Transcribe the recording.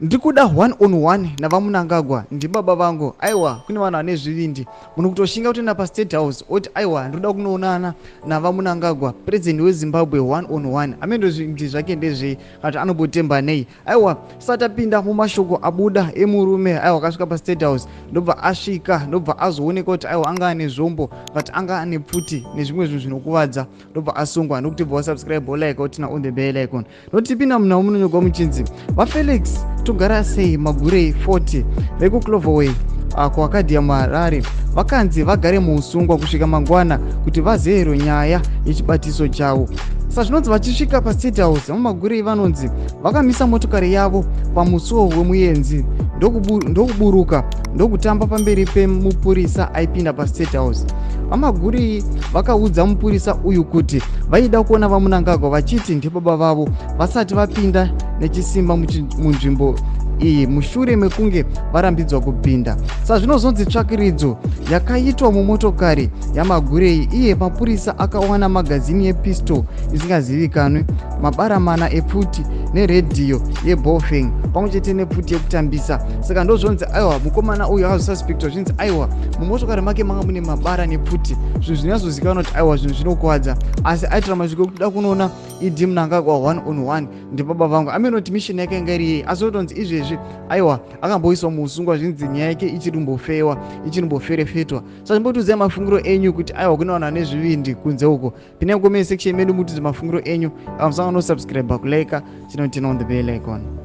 ndikuda 1-on-1 navamunangagwa ndi baba vangu. Aiwa, kune vanhu vane zvivindi munhu kutoshinga kutoenda pastate house oti aiwa ndoda kunoonana navamunangagwa president wezimbabwe 1-on-1 amene zvivindi zvake ndezvei kuti anobotemba nei. Aiwa, satapinda mumashoko abuda emurume aiwa akasvika pastate house ndobva asvika ndobva azooneka kuti aiwa anga ane zvombo kuti anga ane pfuti nezvimwe zvinhu zvinokuvadza ndobva asungwa ndokuti bva wasubscribe olike otina on the bell icon notipinda muna munonyogwa muchinzi vafelix togara sei magurei 40 vekucloverway kwakadhi yamarare vakanzi vagare muusungwa kusvika mangwana kuti vazeyero nyaya yechibatiso chavo. Sazvinonzi vachisvika pastate house vamagurei vanonzi vakamisa motokari yavo pamusuwo wemuyenzi ndokuburuka ndokutamba pamberi pemupurisa aipinda pastate house. Vamagurei vakaudza mupurisa uyu kuti vaida kuona vamunangagwa vachiti ndibaba vavo vasati vapinda nechisimba munzvimbo iyi mushure mekunge varambidzwa kupinda. Sazvinozonzi tsvakiridzo yakaitwa mumotokari yamagurei iye mapurisa akawana magazini yepistol isingazivikanwi, mabara mana epfuti neredhiyo yebofeng pamwe chete nepfuti yekutambisa. Saka ndozvonzi aiwa mukomana uyu akazosuspectwa zvinzi aiwa mumotokari make manga mune mabara nepfuti, zvinhu zvinyazozikanwa kuti aiwa zvinhu zvinokuwadza, asi aitira masviko ekuda kunoona idi Mnangagwa 1-on-1 ndibaba vangu amenoti mishini yake inga iri yei, asi otonzi izvezvi aiwa akamboiswa muusungwa zvinzi nyaya yake ichirimbofewa ichirimboferefetwa. Sazvimbotiudzai mafungiro enyu kuti aiwa kune vanhu vane zvivindi kunze uko. Pinai mucomment section medu mutidze mafungiro enyu. Musanga no subscribe kulike chinotina on the bell icon.